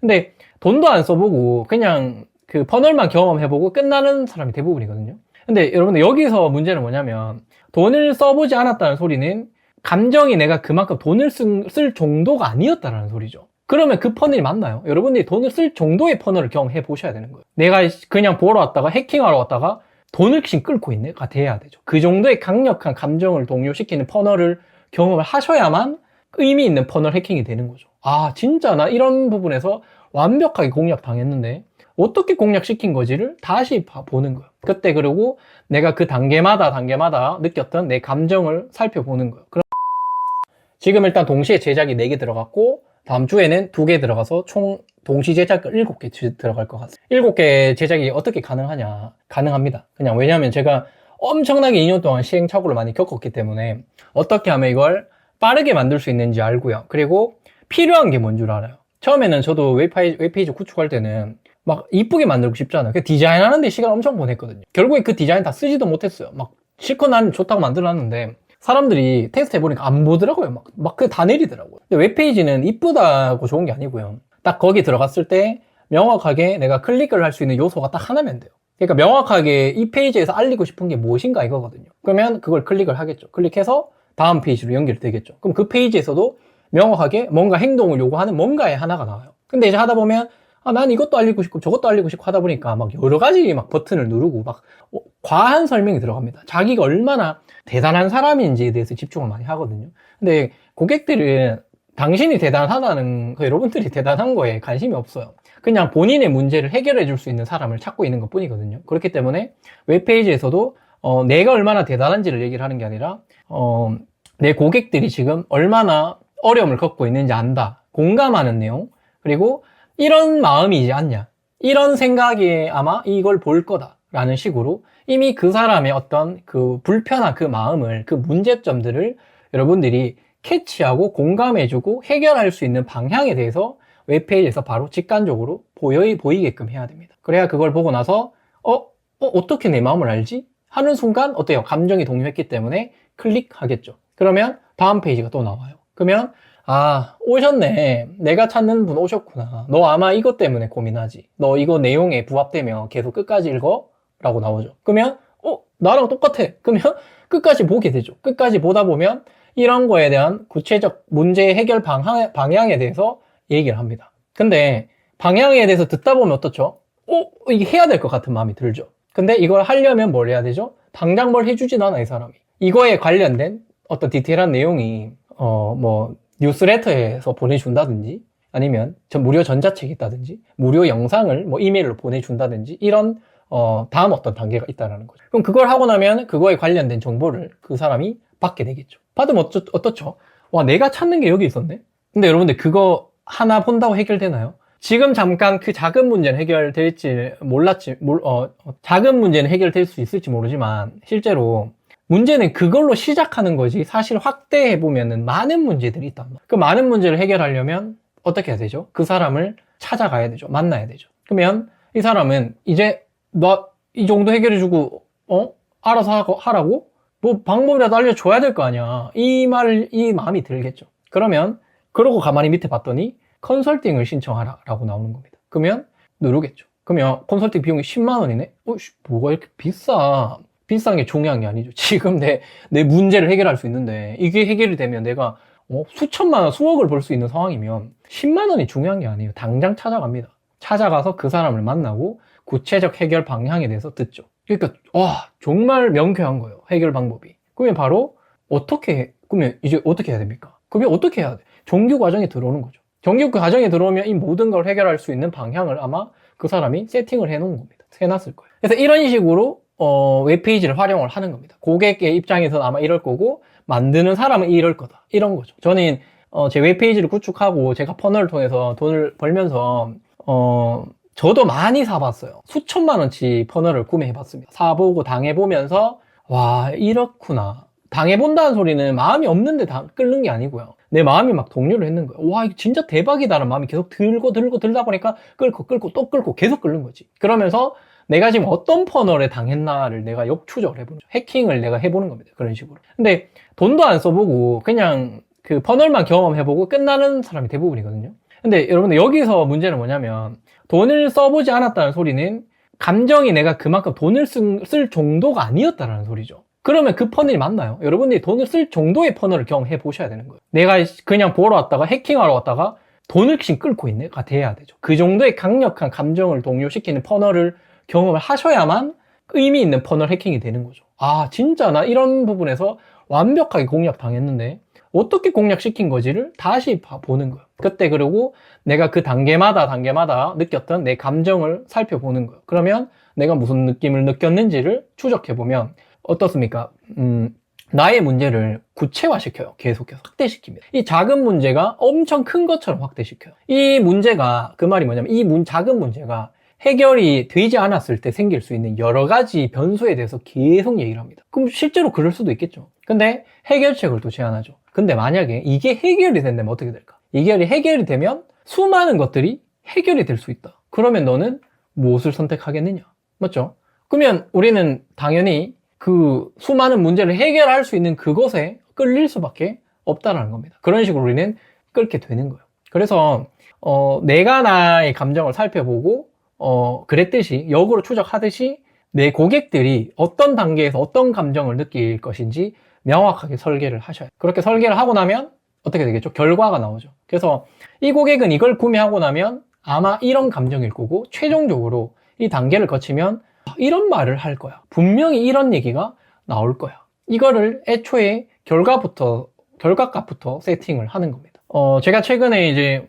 근데 돈도 안 써보고 그냥 그 퍼널만 경험해보고 끝나는 사람이 대부분이거든요. 근데 여러분들 여기서 문제는 뭐냐면 돈을 써보지 않았다는 소리는 감정이 내가 그만큼 돈을 쓸 정도가 아니었다는 소리죠. 그러면 그 퍼널이 맞나요? 여러분들이 돈을 쓸 정도의 퍼널을 경험해 보셔야 되는 거예요. 내가 그냥 보러 왔다가 해킹하러 왔다가 돈을 지금 끌고 있네가 돼야 되죠. 그 정도의 강력한 감정을 동요시키는 퍼널을 경험을 하셔야만 의미 있는 퍼널 해킹이 되는 거죠. 아, 진짜 나 이런 부분에서 완벽하게 공략 당했는데 어떻게 공략시킨 거지를 다시 보는 거예요. 그때 그리고 내가 그 단계마다 느꼈던 내 감정을 살펴보는 거예요. 그럼 지금 일단 동시에 제작이 4개 들어갔고 다음 주에는 2개 들어가서 총 동시 제작 7개 들어갈 것 같습니다. 7개 제작이 어떻게 가능하냐? 가능합니다. 그냥 왜냐하면 제가 엄청나게 2년 동안 시행착오를 많이 겪었기 때문에 어떻게 하면 이걸 빠르게 만들 수 있는지 알고요. 그리고 필요한 게 뭔 줄 알아요. 처음에는 저도 웹페이지 구축할 때는 막 이쁘게 만들고 싶잖아요. 그 디자인하는데 시간 엄청 보냈거든요. 결국에 그 디자인 다 쓰지도 못했어요. 막 실컷 난 좋다고 만들어놨는데 사람들이 테스트 해보니까 안 보더라고요. 막 그 다 내리더라고요. 근데 웹페이지는 이쁘다고 좋은 게 아니고요. 딱 거기 들어갔을 때 명확하게 내가 클릭을 할 수 있는 요소가 딱 하나면 돼요. 그러니까 명확하게 이 페이지에서 알리고 싶은 게 무엇인가 이거거든요. 그러면 그걸 클릭을 하겠죠. 클릭해서 다음 페이지로 연결되겠죠. 그럼 그 페이지에서도 명확하게 뭔가 행동을 요구하는 뭔가의 하나가 나와요. 근데 이제 하다 보면 난 이것도 알리고 싶고 저것도 알리고 싶고 하다 보니까 막 여러 가지 막 버튼을 누르고 막 과한 설명이 들어갑니다. 자기가 얼마나 대단한 사람인지에 대해서 집중을 많이 하거든요. 근데 고객들은 당신이 대단하다는 여러분들이 대단한 거에 관심이 없어요. 그냥 본인의 문제를 해결해 줄 수 있는 사람을 찾고 있는 것 뿐이거든요. 그렇기 때문에 웹페이지에서도 내가 얼마나 대단한지를 얘기를 하는 게 아니라 내 고객들이 지금 얼마나 어려움을 겪고 있는지 안다. 공감하는 내용. 그리고 이런 마음이지 않냐. 이런 생각에 아마 이걸 볼 거다. 라는 식으로 이미 그 사람의 어떤 그 불편한 그 마음을, 그 문제점들을 여러분들이 캐치하고 공감해주고 해결할 수 있는 방향에 대해서 웹페이지에서 바로 직관적으로 보이게끔 해야 됩니다. 그래야 그걸 보고 나서 어떻게 내 마음을 알지? 하는 순간 어때요? 감정이 동요했기 때문에 클릭하겠죠. 그러면 다음 페이지가 또 나와요. 그러면 오셨네. 내가 찾는 분 오셨구나. 너 아마 이것 때문에 고민하지. 너 이거 내용에 부합되면 계속 끝까지 읽어? 라고 나오죠. 그러면 나랑 똑같아. 그러면 끝까지 보게 되죠. 끝까지 보다 보면 이런 거에 대한 구체적 문제 해결 방향에 대해서 얘기를 합니다. 근데 방향에 대해서 듣다 보면 어떻죠? 이게 해야 될 것 같은 마음이 들죠. 근데 이걸 하려면 뭘 해야 되죠? 당장 뭘 해주진 않아, 이 사람이. 이거에 관련된 어떤 디테일한 내용이 뉴스레터에서 보내준다든지 아니면 무료 전자책이 있다든지 무료 영상을 이메일로 보내준다든지 이런 다음 어떤 단계가 있다는 거죠. 그럼 그걸 하고 나면 그거에 관련된 정보를 그 사람이 받게 되겠죠. 받으면 어떻죠? 와, 내가 찾는 게 여기 있었네? 근데 여러분들 그거 하나 본다고 해결되나요? 지금 잠깐 그 작은 문제는 해결될지 작은 문제는 해결될 수 있을지 모르지만 실제로 문제는 그걸로 시작하는 거지 사실 확대해보면 많은 문제들이 있단 말이에요. 그 많은 문제를 해결하려면 어떻게 해야 되죠? 그 사람을 찾아가야 되죠. 만나야 되죠. 그러면 이 사람은 이제 너 이 정도 해결해주고 알아서 하라고? 방법이라도 알려줘야 될 거 아니야. 이 마음이 들겠죠. 그러고 가만히 밑에 봤더니 컨설팅을 신청하라 라고 나오는 겁니다. 그러면 누르겠죠. 그러면 컨설팅 비용이 10만 원이네? 뭐가 이렇게 비싼 게 중요한 게 아니죠. 지금 내 문제를 해결할 수 있는데 이게 해결이 되면 내가 수천만 원, 수억을 벌 수 있는 상황이면 10만 원이 중요한 게 아니에요. 당장 찾아갑니다. 찾아가서 그 사람을 만나고 구체적 해결 방향에 대해서 듣죠. 그러니까 정말 명쾌한 거예요. 해결 방법이. 그러면 그러면 이제 어떻게 해야 됩니까? 그러면 어떻게 해야 돼? 정규 과정에 들어오는 거죠. 정규 과정에 들어오면 이 모든 걸 해결할 수 있는 방향을 아마 그 사람이 세팅을 해놓은 겁니다. 해놨을 거예요. 그래서 이런 식으로 웹페이지를 활용을 하는 겁니다. 고객의 입장에서는 아마 이럴 거고 만드는 사람은 이럴 거다. 이런 거죠. 저는 제 웹페이지를 구축하고 제가 퍼널을 통해서 돈을 벌면서 저도 많이 사봤어요. 수천만 원치 퍼널을 구매해봤습니다. 사보고 당해보면서 와, 이렇구나. 당해본다는 소리는 마음이 없는데 끓는 게 아니고요. 내 마음이 막 동요를 했는 거예요. 와, 이거 진짜 대박이다라는 마음이 계속 들다 보니까 끓고 또 끓고 계속 끓는 거지. 그러면서 내가 지금 어떤 퍼널에 당했나를 내가 역추적을 해보는 거죠. 해킹을 내가 해보는 겁니다. 그런 식으로. 근데 돈도 안 써보고 그냥 그 퍼널만 경험해보고 끝나는 사람이 대부분이거든요. 근데 여러분들 여기서 문제는 뭐냐면 돈을 써보지 않았다는 소리는 감정이 내가 그만큼 돈을 쓸 정도가 아니었다는 소리죠. 그러면 그 퍼널이 맞나요? 여러분들이 돈을 쓸 정도의 퍼널을 경험해 보셔야 되는 거예요. 내가 그냥 보러 왔다가 해킹하러 왔다가 돈을 끌고 있네가 돼야 되죠. 그 정도의 강력한 감정을 동요시키는 퍼널을 경험을 하셔야만 의미 있는 퍼널 해킹이 되는 거죠. 아, 진짜 나 이런 부분에서 완벽하게 공략 당했는데 어떻게 공략시킨 거지를 다시 보는 거예요. 그때 그리고 내가 그 단계마다 느꼈던 내 감정을 살펴보는 거예요. 그러면 내가 무슨 느낌을 느꼈는지를 추적해보면 어떻습니까? 나의 문제를 구체화시켜요. 계속해서 확대시킵니다. 이 작은 문제가 엄청 큰 것처럼 확대시켜요. 이 문제가, 그 말이 뭐냐면 이 작은 문제가 해결이 되지 않았을 때 생길 수 있는 여러 가지 변수에 대해서 계속 얘기를 합니다. 그럼 실제로 그럴 수도 있겠죠. 근데 해결책을 또 제안하죠. 근데 만약에 이게 해결이 된다면 어떻게 될까? 이게 해결이 되면 수많은 것들이 해결이 될 수 있다. 그러면 너는 무엇을 선택하겠느냐? 맞죠? 그러면 우리는 당연히 그 수많은 문제를 해결할 수 있는 그것에 끌릴 수밖에 없다는 겁니다. 그런 식으로 우리는 끌게 되는 거예요. 그래서 내가 나의 감정을 살펴보고 그랬듯이 역으로 추적하듯이 내 고객들이 어떤 단계에서 어떤 감정을 느낄 것인지 명확하게 설계를 하셔야 돼요. 그렇게 설계를 하고 나면 어떻게 되겠죠? 결과가 나오죠. 그래서 이 고객은 이걸 구매하고 나면 아마 이런 감정일 거고 최종적으로 이 단계를 거치면 이런 말을 할 거야. 분명히 이런 얘기가 나올 거야. 이거를 애초에 결과값부터 세팅을 하는 겁니다. 제가 최근에 이제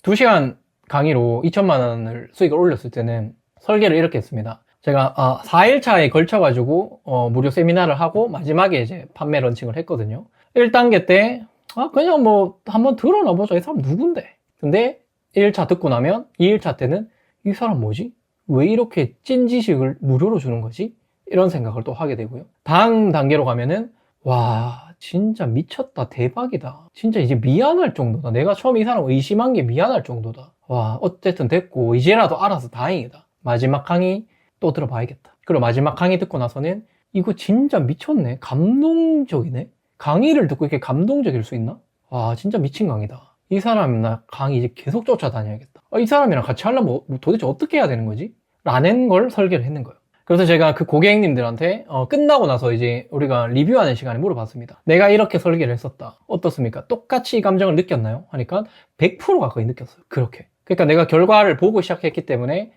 2시간 강의로 2천만 원을 수익을 올렸을 때는 설계를 이렇게 했습니다. 제가 4일차에 걸쳐가지고 무료 세미나를 하고 마지막에 이제 판매 런칭을 했거든요. 1단계 때 그냥 뭐 한번 들어나 보자. 이 사람 누군데? 근데 1차 듣고 나면 2일차 때는 이 사람 뭐지? 왜 이렇게 찐 지식을 무료로 주는 거지? 이런 생각을 또 하게 되고요. 다음 단계로 가면은 와 진짜 미쳤다, 대박이다, 진짜 이제 미안할 정도다, 내가 처음 이 사람 의심한 게 미안할 정도다, 와 어쨌든 됐고 이제라도 알아서 다행이다, 마지막 강의 또 들어봐야겠다. 그리고 마지막 강의 듣고 나서는 이거 진짜 미쳤네, 감동적이네, 강의를 듣고 이렇게 감동적일 수 있나? 와 진짜 미친 강의다, 이 사람 나 강의 이제 계속 쫓아다녀야겠다, 이 사람이랑 같이 하려면 도대체 어떻게 해야 되는 거지? 라는 걸 설계를 했는 거예요. 그래서 제가 그 고객님들한테 끝나고 나서 이제 우리가 리뷰하는 시간에 물어봤습니다. 내가 이렇게 설계를 했었다, 어떻습니까? 똑같이 이 감정을 느꼈나요? 하니까 100% 가까이 느꼈어요. 그렇게. 그러니까 내가 결과를 보고 시작했기 때문에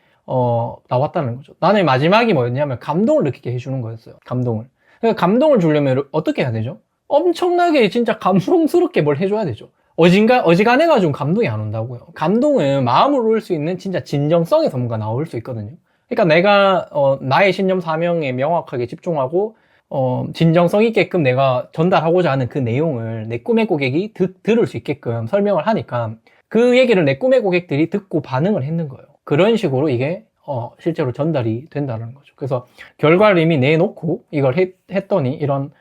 나왔다는 거죠. 나는 마지막이 뭐였냐면 감동을 느끼게 해주는 거였어요. 감동을. 그러니까 감동을 주려면 어떻게 해야 되죠? 엄청나게 진짜 감동스럽게 뭘 해줘야 되죠. 어지간해가지고 감동이 안 온다고요. 감동은 마음을 울 수 있는 진짜 진정성에서 뭔가 나올 수 있거든요. 그러니까 내가 나의 신념 사명에 명확하게 집중하고 진정성 있게끔 내가 전달하고자 하는 그 내용을 내 꿈의 고객이 들을 수 있게끔 설명을 하니까 그 얘기를 내 꿈의 고객들이 듣고 반응을 했는 거예요. 그런 식으로 이게 실제로 전달이 된다는 거죠. 그래서 결과를 이미 내놓고 이걸 했더니 이런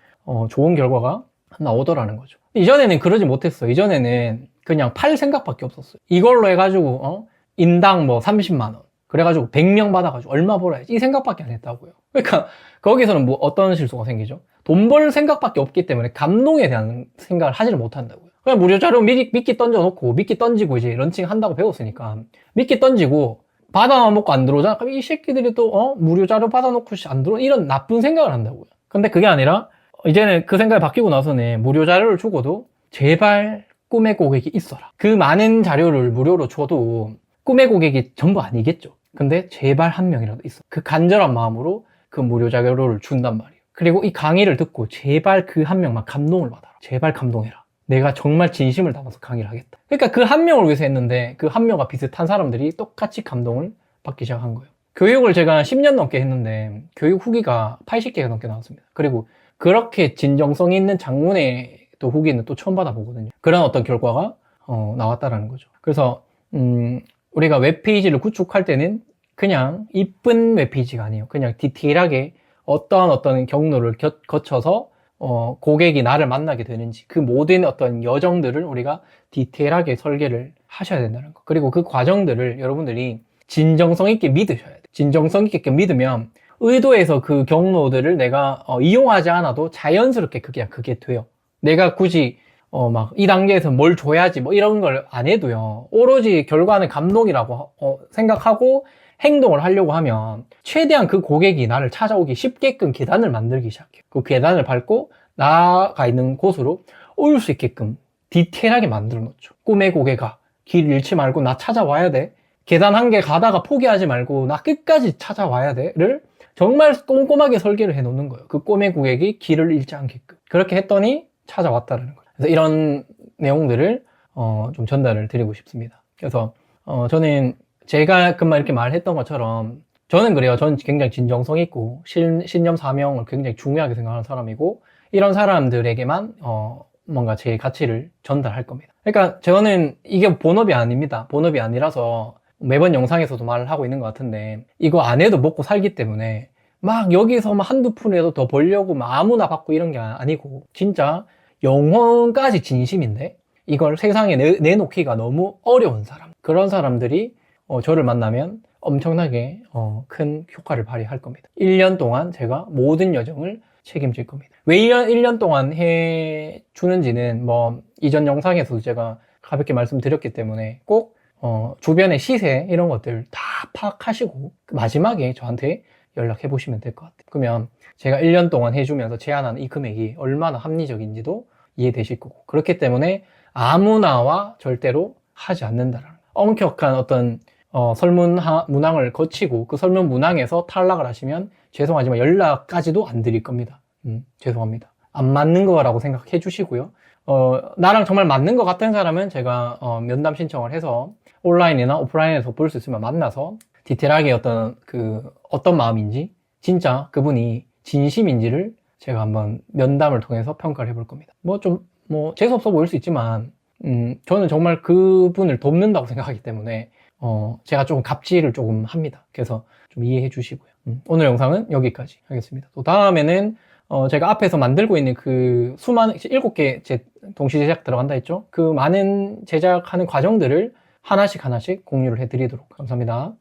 좋은 결과가 나오더라는 거죠. 이전에는 그러지 못했어요. 이전에는 그냥 팔 생각밖에 없었어요. 이걸로 해가지고 인당 뭐 30만 원 그래가지고 100명 받아가지고 얼마 벌어야지 이 생각밖에 안 했다고요. 그러니까 거기서는 뭐 어떤 실수가 생기죠? 돈 벌 생각밖에 없기 때문에 감동에 대한 생각을 하지를 못한다고요. 그냥 무료 자료 미끼 던져놓고 미끼 던지고 이제 런칭 한다고 배웠으니까 미끼 던지고 받아먹고 안 들어오잖아. 그럼 이 새끼들이 또 무료 자료 받아놓고 안 들어오, 이런 나쁜 생각을 한다고요. 근데 그게 아니라 이제는 그 생각이 바뀌고 나서는 무료 자료를 주고도 제발 꿈의 고객이 있어라. 그 많은 자료를 무료로 줘도 꿈의 고객이 전부 아니겠죠. 근데 제발 한 명이라도 있어. 그 간절한 마음으로 그 무료 자료를 준단 말이에요. 그리고 이 강의를 듣고 제발 그 한 명만 감동을 받아라. 제발 감동해라. 내가 정말 진심을 담아서 강의를 하겠다. 그러니까 그 한 명을 위해서 했는데 그 한 명과 비슷한 사람들이 똑같이 감동을 받기 시작한 거예요. 교육을 제가 10년 넘게 했는데 교육 후기가 80개가 넘게 나왔습니다. 그리고 그렇게 진정성 있는 장문의 또 후기는 또 처음 받아보거든요. 그런 어떤 결과가 나왔다라는 거죠. 그래서 우리가 웹페이지를 구축할 때는 그냥 이쁜 웹페이지가 아니에요. 그냥 디테일하게 어떤 경로를 거쳐서 고객이 나를 만나게 되는지 그 모든 어떤 여정들을 우리가 디테일하게 설계를 하셔야 된다는 거. 그리고 그 과정들을 여러분들이 진정성 있게 믿으셔야 돼요. 진정성 있게 믿으면 의도해서 그 경로들을 내가 이용하지 않아도 자연스럽게 그게 돼요. 내가 굳이 막 이 단계에서 뭘 줘야지 뭐 이런 걸 안 해도요. 오로지 결과는 감독이라고 생각하고 행동을 하려고 하면 최대한 그 고객이 나를 찾아오기 쉽게끔 계단을 만들기 시작해요. 그 계단을 밟고 나가 있는 곳으로 올 수 있게끔 디테일하게 만들어 놓죠. 꿈의 고객아, 길 잃지 말고 나 찾아와야 돼. 계단 한 개 가다가 포기하지 말고 나 끝까지 찾아와야 돼.를 정말 꼼꼼하게 설계를 해 놓는 거예요. 그 꿈의 고객이 길을 잃지 않게끔. 그렇게 했더니 찾아왔다는 거예요. 그래서 이런 내용들을 좀 전달을 드리고 싶습니다. 그래서 저는 제가 금방 이렇게 말했던 것처럼 저는 그래요. 저는 굉장히 진정성 있고 신념 사명을 굉장히 중요하게 생각하는 사람이고 이런 사람들에게만 뭔가 제 가치를 전달할 겁니다. 그러니까 저는 이게 본업이 아닙니다. 본업이 아니라서 매번 영상에서도 말을 하고 있는 것 같은데 이거 안 해도 먹고 살기 때문에 막 여기서 막 한두 푼이라도 더 벌려고 막 아무나 받고 이런 게 아니고 진짜 영혼까지 진심인데 이걸 세상에 내놓기가 너무 어려운 사람, 그런 사람들이 저를 만나면 엄청나게 큰 효과를 발휘할 겁니다. 1년 동안 제가 모든 여정을 책임질 겁니다. 왜 1년 동안 해주는지는 뭐 이전 영상에서도 제가 가볍게 말씀드렸기 때문에 꼭 주변의 시세 이런 것들 다 파악하시고 마지막에 저한테 연락해 보시면 될 것 같아요. 그러면 제가 1년 동안 해주면서 제안하는 이 금액이 얼마나 합리적인지도 이해되실 거고, 그렇기 때문에 아무나와 절대로 하지 않는다라는 엄격한 어떤 설문문항을 거치고 그 설문문항에서 탈락을 하시면 죄송하지만 연락까지도 안 드릴 겁니다. 죄송합니다. 안 맞는 거라고 생각해 주시고요. 나랑 정말 맞는 것 같은 사람은 제가 면담 신청을 해서 온라인이나 오프라인에서 볼 수 있으면 만나서 디테일하게 어떤 마음인지 진짜 그분이 진심인지를 제가 한번 면담을 통해서 평가를 해볼 겁니다. 재수없어 보일 수 있지만 저는 정말 그분을 돕는다고 생각하기 때문에 제가 조금 갑질을 조금 합니다. 그래서 좀 이해해 주시고요. 오늘 영상은 여기까지 하겠습니다. 또 다음에는 제가 앞에서 만들고 있는 그 수많은 7개 동시 제작 들어간다 했죠. 그 많은 제작하는 과정들을 하나씩 공유를 해 드리도록. 감사합니다.